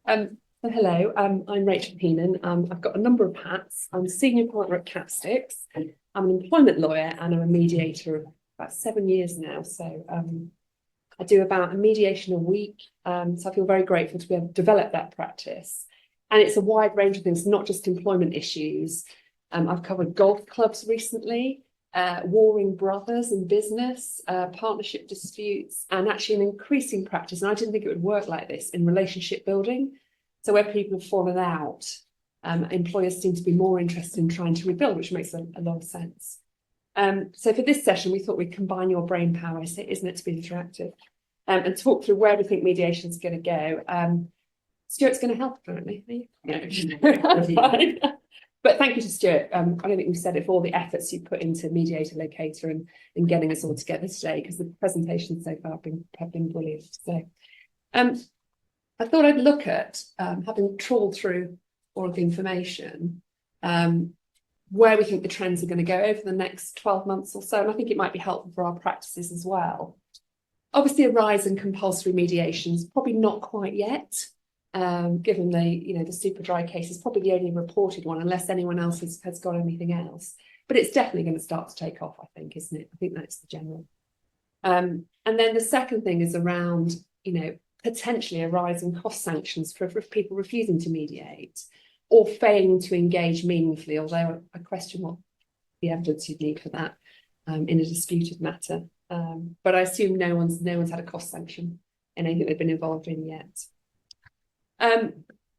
So hello, I'm Rachael Heenan. I've got a number of hats. I'm a senior partner at Capsticks. I'm an employment lawyer and I'm a mediator of about 7 years now. So I do about a mediation a week. So I feel very grateful to be able to develop that practice. And it's a wide range of things, not just employment issues. I've covered golf clubs recently, warring brothers in business, partnership disputes, and actually an increasing practice, and I didn't think it would work like this, in relationship building. So where people have fallen out, employers seem to be more interested in trying to rebuild, which makes a lot of sense. So for this session, we thought we'd combine your brain power, isn't it, to be interactive, and talk through where we think mediation is going to go. Stuart's going to help, apparently. No. But thank you to Stuart. I don't think we've said it, for all the efforts you put into Mediator Locator and getting us all together today, because the presentations so far have been brilliant. So I thought I'd look at, having trawled through all of the information, where we think the trends are going to go over the next 12 months or so. And I think it might be helpful for our practices as well. Obviously, a rise in compulsory mediations, probably not quite yet. Given the super dry case is probably the only reported one, unless anyone else has got anything else. But it's definitely going to start to take off, I think, isn't it? I think that's the general. And then the second thing is around, potentially a rise in cost sanctions for people refusing to mediate or failing to engage meaningfully, although I question what the evidence you'd need for that in a disputed matter. But I assume no one's had a cost sanction in anything they've been involved in yet.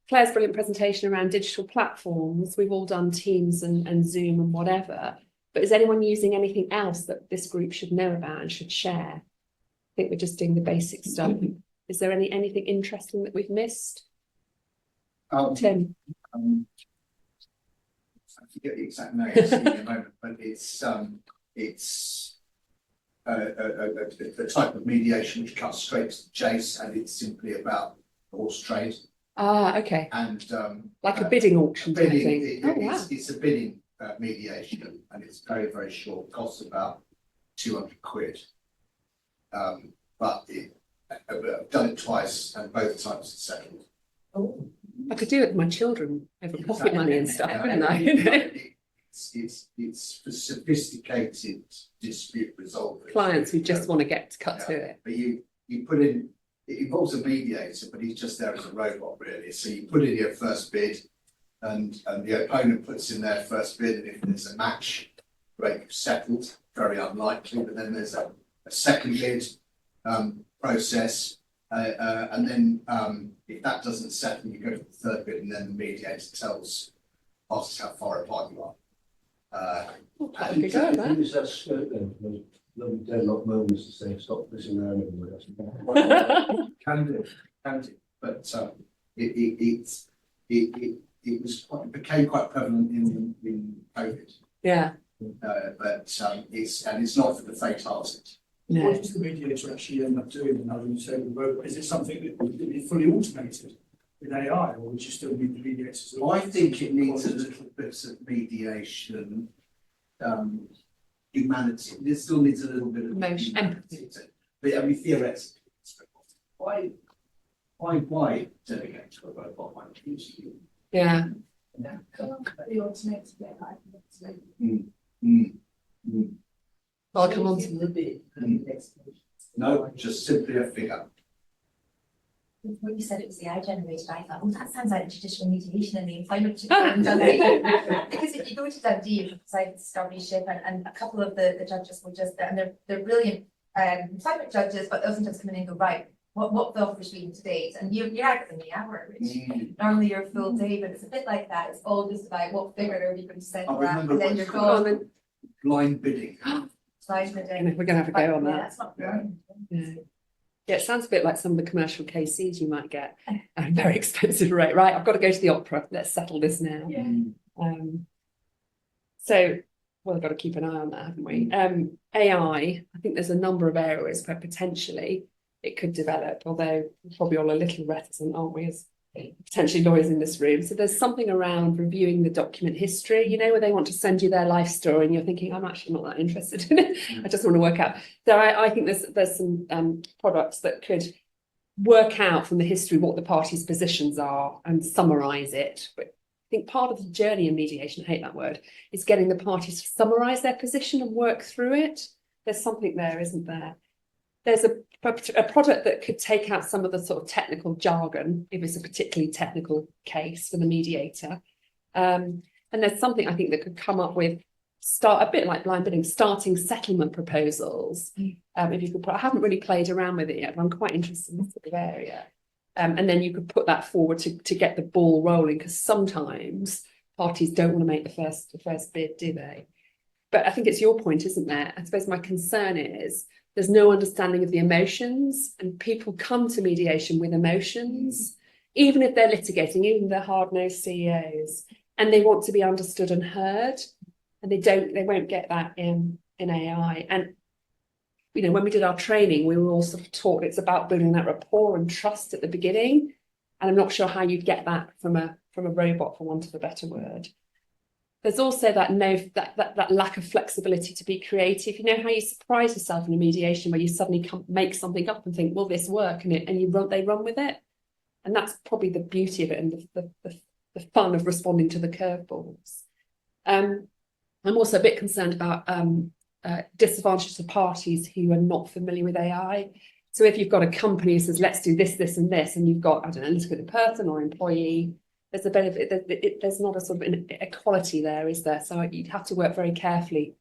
Claire's brilliant presentation around digital platforms. We've all done Teams and Zoom and whatever, but is anyone using anything else that this group should know about and should share? I think we're just doing the basic stuff. Is there anything interesting that we've missed? Tim? I forget the exact name in a moment, but it's a type of mediation which cuts straight to the chase, and it's simply about horse trade. Okay. And like a bidding auction. It's a bidding mediation, and it's very, very short. Costs about 200 quid. But I've done it twice, and both times it's settled. Oh, I could do it with my children over pocket money and stuff, couldn't I? It's for sophisticated dispute resolvers. Clients who just want to get cut to it. But you put in. It involves a mediator, but he's just there as a robot, really. So you put in your first bid, and the opponent puts in their first bid, and if there's a match, great, you've settled. Very unlikely, but then there's a second bid process, and then if that doesn't settle, you go to the third bid, and then the mediator asks how far apart you are. Deadlock moments to say stop messing around everywhere. Can do, but it became quite prevalent in COVID. Yeah. But it's not for the faint-hearted. No. What does the mediator actually end up doing? Is it something that would be fully automated with AI, or would you still need the mediators? I think it needs a little bit of mediation. Humanity. It still needs a little bit of emotion, empathy. But I mean, theoretically, why delegate to a robot? Why choose you? Yeah. I'll come on to the bit. No, just simply a figure. When you said it was AI generated, I thought, oh, that sounds like a traditional mediation in the employment because if you go to Dundee, besides Derbyshire, and a couple of the judges were just there, and they're brilliant employment judges, but they'll sometimes come in and go, right, what the offer's been to date, and you're out in the hour, which normally you're full day, but it's a bit like that. It's all just about what figure are you going to send that, and then you're gone. Blind bidding. Blind bidding. We're going to have a go on that. Yeah, that's not blind. Yeah, it sounds a bit like some of the commercial KCs you might get at a very expensive rate. Right, I've got to go to the opera. Let's settle this now. Yeah. So, we've got to keep an eye on that, haven't we? AI, I think there's a number of areas where potentially it could develop, although we're probably all a little reticent, aren't we, as potentially lawyers in this room. So there's something around reviewing the document history, where they want to send you their life story and you're thinking, I'm actually not that interested in it. I just want to work out. So I think there's some products that could work out from the history what the parties' positions are and summarise it. But I think part of the journey in mediation, I hate that word, is getting the parties to summarise their position and work through it. There's something there, isn't there? There's a product that could take out some of the sort of technical jargon, if it's a particularly technical case for the mediator. And there's something I think that could come up with, start a bit like blind bidding, starting settlement proposals. If you could put, I haven't really played around with it yet, but I'm quite interested in this sort of area. And then you could put that forward to get the ball rolling, because sometimes parties don't want to make the first bid, do they? But I think it's your point, isn't there? I suppose my concern is there's no understanding of the emotions, and people come to mediation with emotions, even if they're litigating, even if they're hard-nosed CEOs, and they want to be understood and heard, and they won't get that in AI. And you know, when we did our training, we were all sort of taught it's about building that rapport and trust at the beginning, and I'm not sure how you'd get that from a robot, for want of a better word. There's also that lack of flexibility to be creative. You know how you surprise yourself in a mediation where you suddenly make something up and think, will this work? And they run with it. And that's probably the beauty of it, and the fun of responding to the curveballs. I'm also a bit concerned about disadvantages to parties who are not familiar with AI. So if you've got a company who says, let's do this, this, and this, and you've got, I don't know, let's get a person or employee, there's a benefit. There's not a sort of an equality there, is there? So you'd have to work very carefully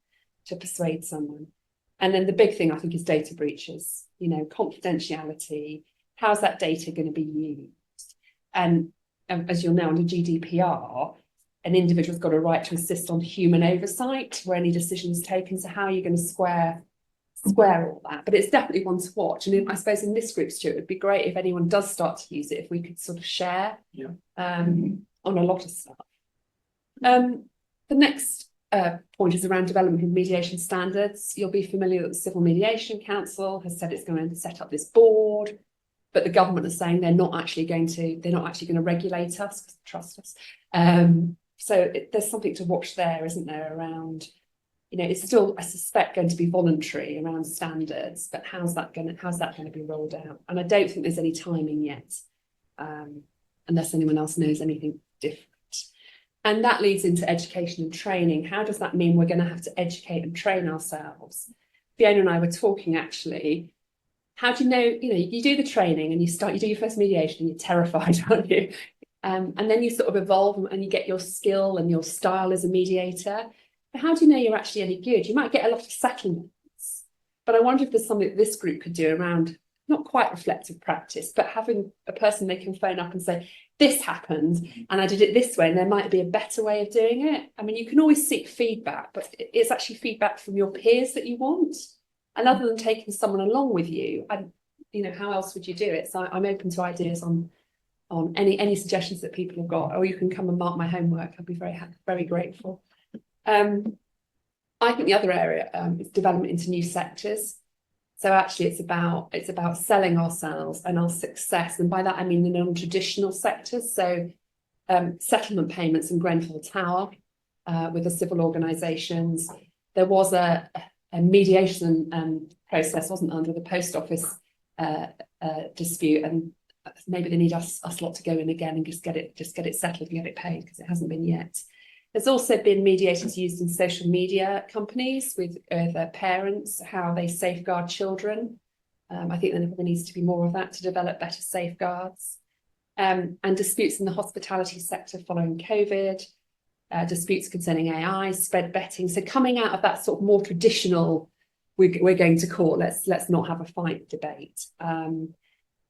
to persuade someone. And then the big thing, I think, is data breaches. You know, confidentiality. How's that data going to be used? And as you'll know, under GDPR, an individual's got a right to insist on human oversight where any decision is taken. So how are you going to square all that? But it's definitely one to watch. And I suppose in this group, Stuart, it'd be great if anyone does start to use it, if we could sort of share on a lot of stuff. The next point is around development of mediation standards. You'll be familiar that the Civil Mediation Council has said it's going to set up this board, but the government is saying they're not actually going to regulate us, because they trust us. So there's something to watch there, isn't there, around, you know, it's still, I suspect, going to be voluntary around standards, but how's that going to be rolled out? And I don't think there's any timing yet, unless anyone else knows anything different. And that leads into education and training. How does that mean we're going to have to educate and train ourselves? Fiona and I were talking, actually. How do you know, you do the training and you do your first mediation and you're terrified, aren't you? And then you sort of evolve and you get your skill and your style as a mediator. But how do you know you're actually any good? You might get a lot of settlements, but I wonder if there's something that this group could do around, not quite reflective practice, but having a person they can phone up and say, this happened and I did it this way, and there might be a better way of doing it. I mean, you can always seek feedback, but it's actually feedback from your peers that you want. And other than taking someone along with you, how else would you do it? So I'm open to ideas on any suggestions that people have got, or you can come and mark my homework. I'd be very grateful. I think the other area is development into new sectors. So actually it's about selling ourselves and our success. And by that, I mean the non-traditional sectors. So settlement payments in Grenfell Tower with the civil organisations. There was a mediation process, wasn't under the post office dispute, and maybe they need us lot to go in again and just get it settled and get it paid, because it hasn't been yet. There's also been mediators used in social media companies with their parents, how they safeguard children. I think there needs to be more of that to develop better safeguards. And disputes in the hospitality sector following COVID, disputes concerning AI, spread betting. So coming out of that sort of more traditional, we're going to court, let's not have a fight debate.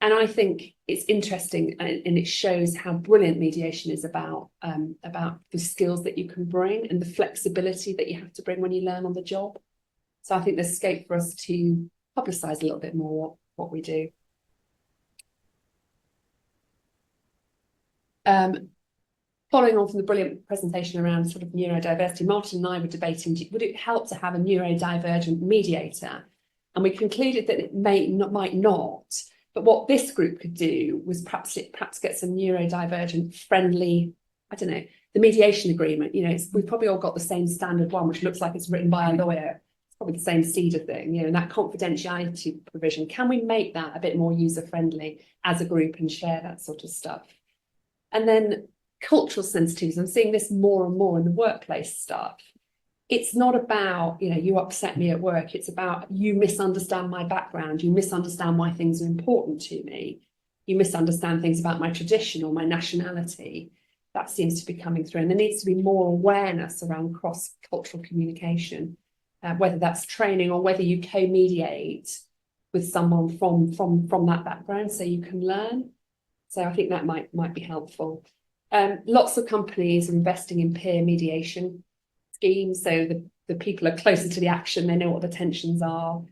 And I think it's interesting, and it shows how brilliant mediation is about the skills that you can bring and the flexibility that you have to bring when you learn on the job. So I think there's scope for us to publicise a little bit more what we do. Following on from the brilliant presentation around sort of neurodiversity, Martin and I were debating, would it help to have a neurodivergent mediator? And we concluded that it might not. But what this group could do was perhaps get some neurodivergent friendly, I don't know, the mediation agreement. We've probably all got the same standard one, which looks like it's written by a lawyer. It's probably the same CEDA thing, you know, that confidentiality provision. Can we make that a bit more user friendly as a group and share that sort of stuff? And then cultural sensitivities. I'm seeing this more and more in the workplace stuff. It's not about, you know, you upset me at work. It's about you misunderstand my background. You misunderstand why things are important to me. You misunderstand things about my tradition or my nationality. That seems to be coming through. And there needs to be more awareness around cross-cultural communication, whether that's training or whether you co-mediate with someone from that background so you can learn. So I think that might be helpful. Lots of companies are investing in peer mediation schemes, so the people are closer to the action, they know what the tensions are,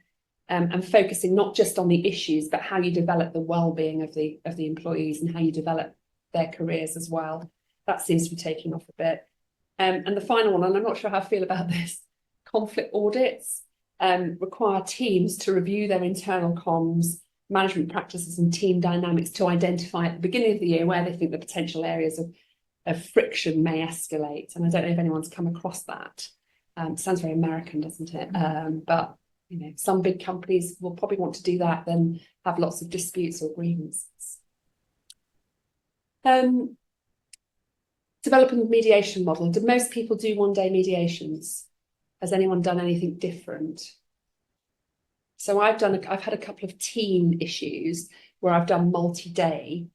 and focusing not just on the issues, but how you develop the well-being of the employees and how you develop their careers as well. That seems to be taking off a bit. And the final one, and I'm not sure how I feel about this, conflict audits require teams to review their internal comms, management practices and team dynamics to identify at the beginning of the year where they think the potential areas of friction may escalate. And I don't know if anyone's come across that. Sounds very American, doesn't it? But you know, some big companies will probably want to do that, then have lots of disputes or grievances. Developing a mediation model. Do most people do one-day mediations? Has anyone done anything different? So I've had a couple of team issues where I've done multi-day,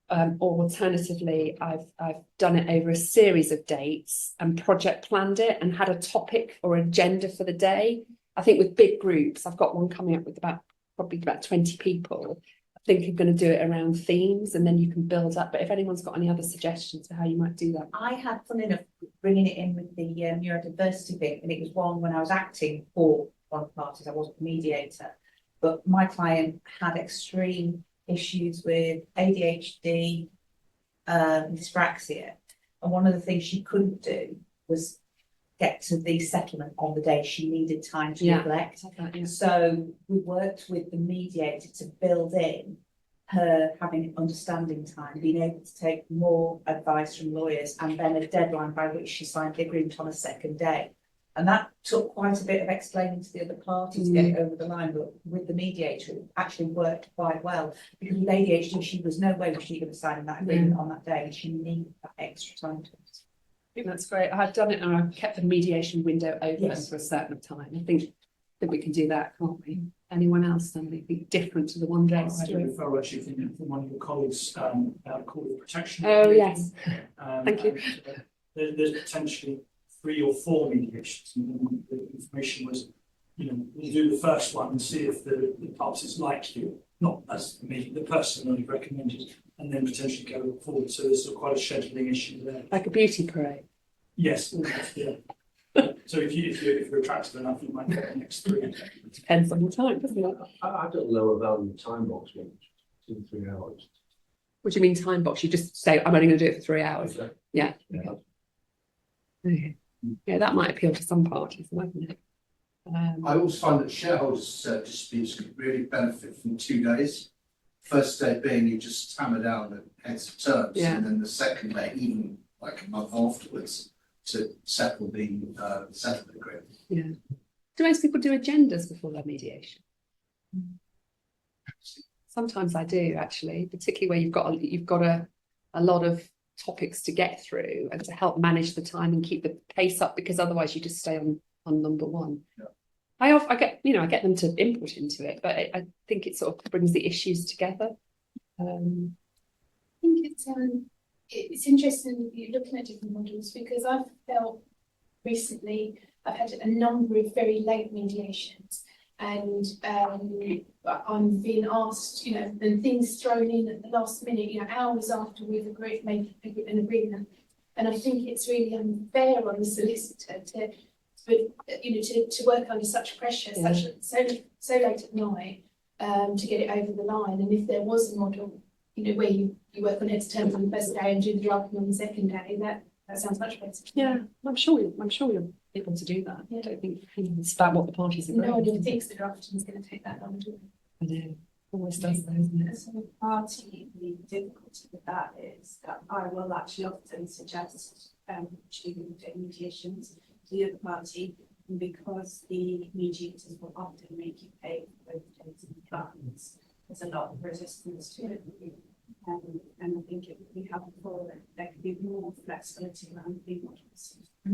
or alternatively, I've done it over a series of dates and project planned it and had a topic or agenda for the day. I think with big groups, I've got one coming up with probably about 20 people. I think I'm going to do it around themes and then you can build up. But if anyone's got any other suggestions for how you might do that. I had fun enough bringing it in with the neurodiversity bit, and it was one when I was acting for one of the parties. I wasn't a mediator, but my client had extreme issues with ADHD, dyspraxia, and one of the things she couldn't do was get to the settlement on the day. She needed time to reflect. So we worked with the mediator to build in her having understanding time, being able to take more advice from lawyers, and then a deadline by which she signed the agreement on a second day. And that took quite a bit of explaining to the other party to get it over the line, but with the mediator, it actually worked quite well. Because with ADHD, she was no way was she going to sign that agreement on that day, and she needed that extra time to. I think that's great. I've done it and I've kept the mediation window open for a certain time. I think we can do that, can't we? Anyone else done anything different to the one day? I had a referral actually from one of your colleagues about corporate protection. Oh, yes. Thank you. There's potentially 3 or 4 mediations. And the information was, you know, we'll do the first one and see if the parties like you, not as me, the person only recommended, and then potentially go forward. So there's quite a scheduling issue there. Like a beauty parade. Yes, yeah. So if you're attractive enough, you might get the next 3. Depends on the time, doesn't it? I've got a lower value time box one, 2-3 hours. What do you mean time box? You just say, I'm only going to do it for 3 hours. Yeah. Okay. Yeah, that might appeal to some parties, mightn't it? I also find that shareholders' disputes could really benefit from 2 days. First day being you just hammer down the heads of terms, and then the second day, even like a month afterwards, to settle the settlement agreement. Yeah. Do most people do agendas before their mediation? Sometimes I do, actually, particularly where you've got a lot of topics to get through and to help manage the time and keep the pace up, because otherwise you just stay on number one. Yeah. I get them to input into it, but I think it sort of brings the issues together. I think it's interesting you're looking at different models, because I've felt recently I've had a number of very late mediations, and I'm being asked, you know, and things thrown in at the last minute, you know, hours after we've made an agreement. And I think it's really unfair on the solicitor to work under such pressure, so late at night, to get it over the line. And if there was a model, you know, where you work on heads of terms on the first day and do the drafting on the second day, that sounds much better. Yeah, I'm sure you're able to do that. I don't think it's about what the parties agree. No one even thinks the drafting is going to take that long, do I know. Always does though, isn't it? So the party, the difficulty with that is that I will actually often suggest to mediations to the other party, And because the mediators will often make you pay for both days and funds, there's a lot of resistance to it. And I think it would be helpful that there could be more flexibility around the modules. I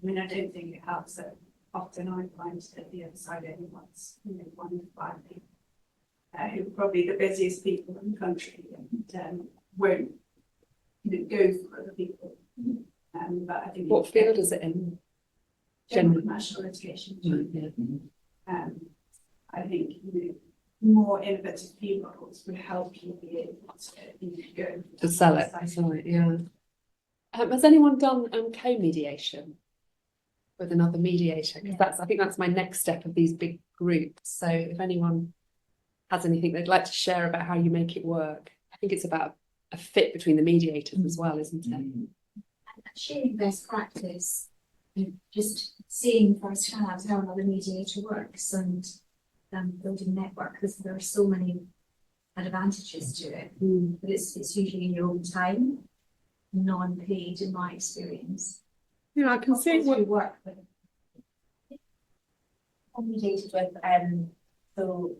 mean, I don't think it helps that often I find that the other side anyone's, you know, 1 to 5 people who are probably the busiest people in the country and won't, you know, go for other people. But I think What field is it in? general commercial litigation. Yeah. I think, you know, more innovative fee models would help you be able to, you know, go To sell it, right, yeah. Has anyone done co-mediation with another mediator? Because I think that's my next step of these big groups. So if anyone has anything they'd like to share about how you make it work, I think it's about a fit between the mediators as well, isn't it? And sharing best practice, just seeing firsthand how another mediator works and building network, because there are so many advantages to it. But it's usually in your own time, non-paid in my experience. Yeah, I can see We work with mediated with so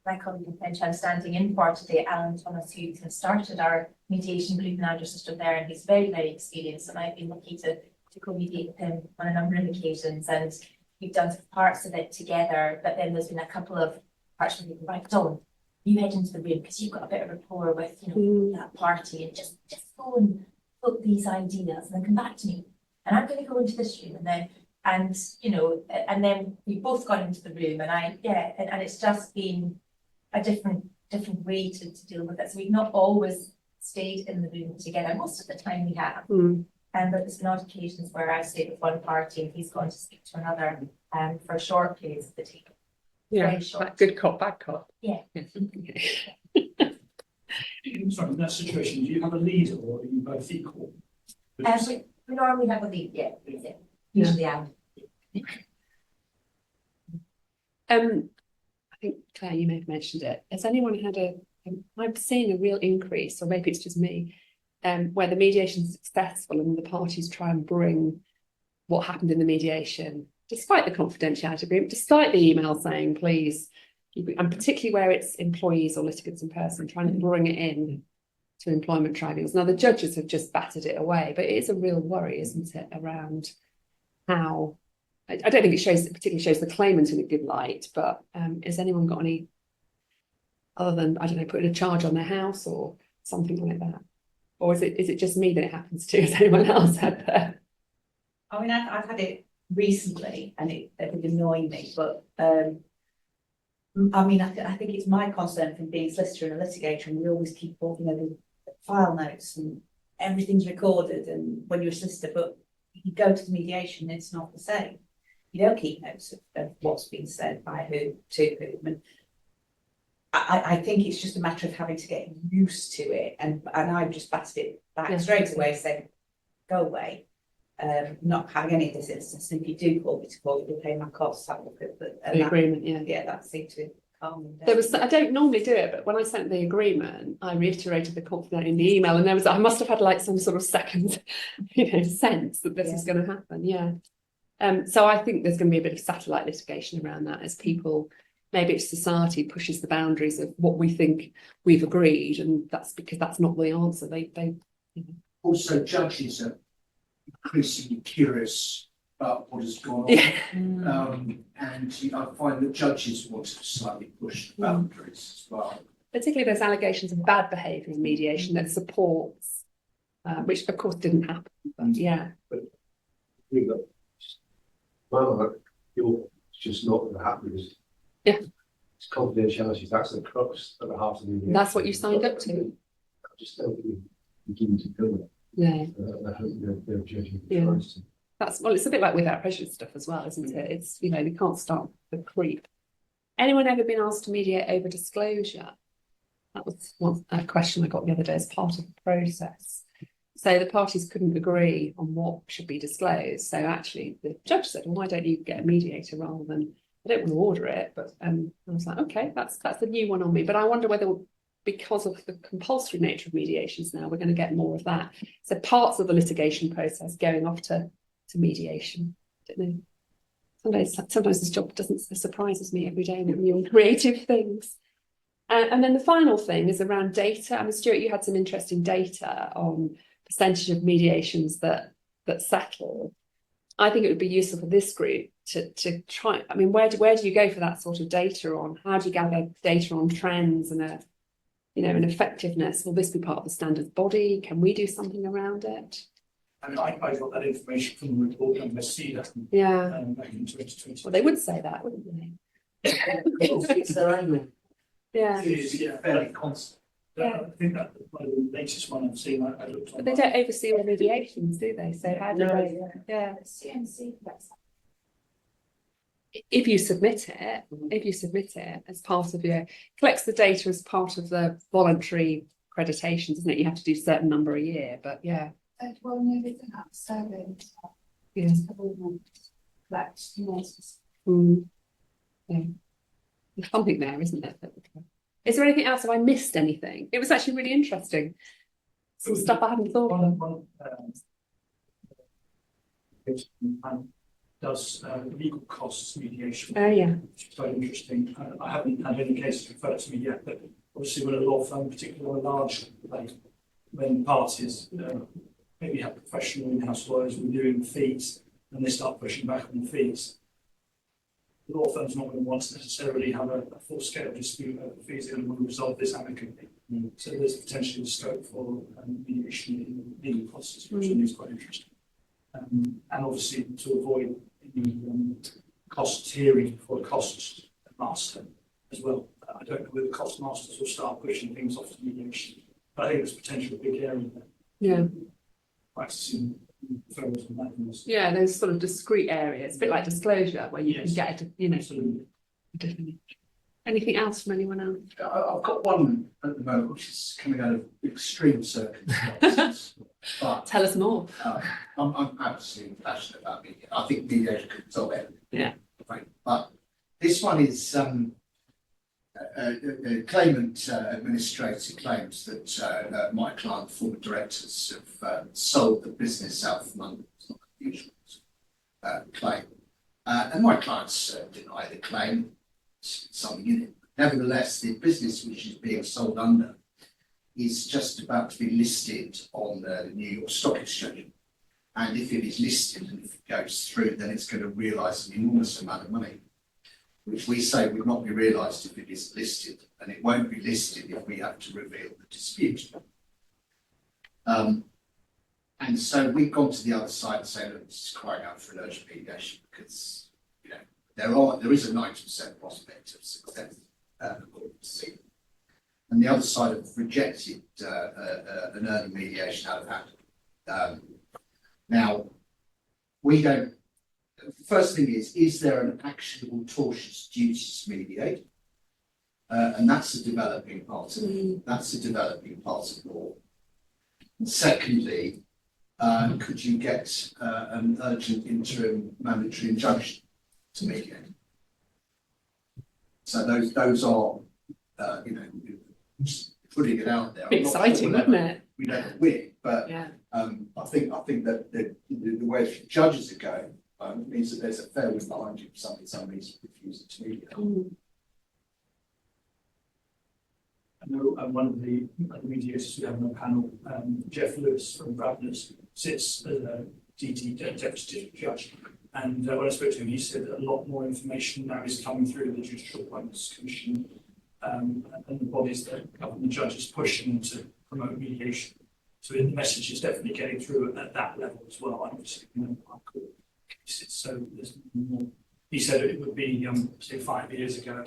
my colleague in French, I'm standing in for today, Alan Thomas, who kind of started our mediation group and our sister there, and he's very, very experienced, and I've been lucky to co-mediate with him on a number of occasions, and we've done parts of it together, but then there's been a couple of parts where people right, Dawn, you head into the room because you've got a bit of rapport with, you know, that party, and just go and put these ideas and then come back to me. And I'm going to go into this room and you know, and then we've both gone into the room and and it's just been a different way to deal with it. So we've not always stayed in the room together. Most of the time we have. But there's been odd occasions where I've stayed with one party and he's gone to speak to another for short periods of the table. Yeah, Very short. like good cop, bad cop. Yeah. Sorry, in that situation, do you have a leader or are you both equal? We normally have a lead, usually out. I think Claire, you may have mentioned it. Has anyone had I'm seeing a real increase, or maybe it's just me, where the mediation is successful and the parties try and bring what happened in the mediation, despite the confidentiality agreement, despite the email saying, please, and particularly where it's employees or litigants in person, trying to bring it in to employment tribunals. Now, the judges have just battered it away, but it is a real worry, isn't it, around how, I don't think it particularly shows the claimant in a good light, but has anyone got any, other than, I don't know, putting a charge on their house or something like that? Or is it just me that it happens to? Has anyone else had that? I mean, I've had it recently and it would annoy me, but I mean, I think it's my concern from being a solicitor and a litigator, and we always keep all, you know, the file notes and everything's recorded, and when you're a solicitor, but you go to the mediation, it's not the same. You don't keep notes of what's been said by who to whom, and I think it's just a matter of having to get used to it, and I've just batted it back straight away, saying, go away. Not having any of this instance, and if you do call me to court, you'll pay my costs. Have a look at the agreement, that seemed to calm them down. There was, I don't normally do it, but when I sent the agreement, I reiterated the confidentiality in the email, and there was, I must have had like some sort of second, sense that this is going to happen. So I think there's going to be a bit of satellite litigation around that as people, maybe it's society pushes the boundaries of what we think we've agreed, and that's because that's not the answer. They Also, judges are increasingly curious about what has gone on. And I find that judges want to slightly push the boundaries as well. Particularly there's allegations of bad behaviour in mediation that supports, which of course didn't happen. But We've got, you're just not going to happen. It's confidentiality. That's the crux at the heart of the mediation. That's what you signed up to. I just don't think you begin to do it. I hope they're judging the choice. Well, it's a bit like without prejudice stuff as well, isn't it? It's, they can't start the creep. Anyone ever been asked to mediate over disclosure? That was a question I got the other day as part of the process. So the parties couldn't agree on what should be disclosed. So actually the judge said, well, why don't you get a mediator rather than, I don't want to order it, but I was like, okay, that's the new one on me. But I wonder whether, because of the compulsory nature of mediations now, we're going to get more of that. So parts of the litigation process going off to mediation. Don't know. Sometimes this job surprises me every day with new and creative things. And then the final thing is around data. I mean, Stuart, you had some interesting data on percentage of mediations that settle. I think it would be useful for this group to try. I mean, where do you go for that sort of data on? How do you gather data on trends and an effectiveness? Will this be part of the standards body? Can we do something around it? I mean, I got that information from the report on Messina. Yeah. Back in 2020. Well, they would say that, wouldn't they? It's their annual. Yeah. It is, yeah. Fairly constant. I think that one of the latest one I've seen, I looked on. But they don't oversee all mediations, do they? So how do they? Yeah. CNC website. If you submit it as part of collects the data as part of the voluntary accreditations, isn't it? You have to do a certain number a year, but yeah. Well, no, they don't have a survey. Yeah. It's government collect more specific. Yeah. There's something there, isn't it? Is there anything else? Have I missed anything? It was actually really interesting. Some stuff I hadn't thought of. Does legal costs mediation. Oh yeah. Which is very interesting. I haven't had any cases referred to me yet, but obviously when a law firm, particularly a large, when parties maybe have professional in-house lawyers reviewing fees, and they start pushing back on the fees. The law firm's not going to want to necessarily have a full-scale dispute over the fees. They're going to want to resolve this amicably. So there's potentially a scope for mediation in legal costs, which I think is quite interesting. And obviously to avoid any cost tiering for a cost master as well. I don't know whether cost masters will start pushing things off to mediation, but I think there's potential big area there. Yeah. Practicing referrals and that. Yeah, those sort of discrete areas, a bit like disclosure, where you can get it, Absolutely. Definitely. Anything else from anyone else? I've got one at the moment, which is coming out of extreme circumstances. But Tell us more. I'm absolutely passionate about media. I think mediation could solve everything. Yeah. Right. But this one is a claimant administrator claims that my client, former directors, have sold the business out from under. It's not a usual claim. And my clients deny the claim. Something in it. Nevertheless, the business which is being sold under is just about to be listed on the New York Stock Exchange. And if it is listed and if it goes through, then it's going to realise an enormous amount of money, which we say would not be realised if it is listed, and it won't be listed if we have to reveal the dispute. And so we've gone to the other side and say, look, this is crying out for an urgent mediation because there is a 90% prospect of success, according to C. And the other side have rejected an early mediation out of hand. Now, we don't. The first thing is there an actionable tortious duty to mediate? And that's a developing part of law. And secondly, could you get an urgent interim mandatory injunction to mediate? So those are, just putting it out there. Exciting, wouldn't it? We don't win, but Yeah. I think that the way judges are going means that there's a fair wind behind you if somebody's refusing to mediate. I know one of the mediators we have on the panel, Jeff Lewis from Bradners, sits as a DD deputy judge. And when I spoke to him, he said that a lot more information now is coming through the Judicial Appointments Commission and the bodies that govern the judges pushing to promote mediation. So the message is definitely getting through at that level as well. And obviously, cases. So there's more. He said it would be, say, 5 years ago,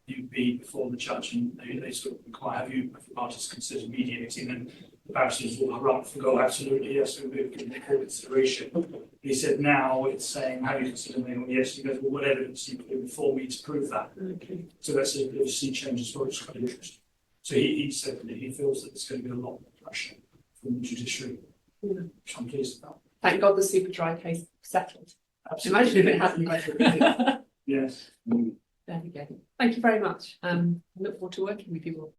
you'd be before the judge and they sort of inquire, have you parties considered mediating? And the barristers will run for go, absolutely, yes, we've given it full consideration. He said now it's saying, have you considered me? Well, yes. He goes, well, what evidence do you put before me to prove that? Okay. So that's a bit of a sea change as well, which is quite interesting. So he said that he feels that there's going to be a lot more pressure from the judiciary, which I'm pleased about. Thank God the super dry case settled. Absolutely. Imagine if it hadn't. Yes. There we go. Thank you very much. I look forward to working with you all.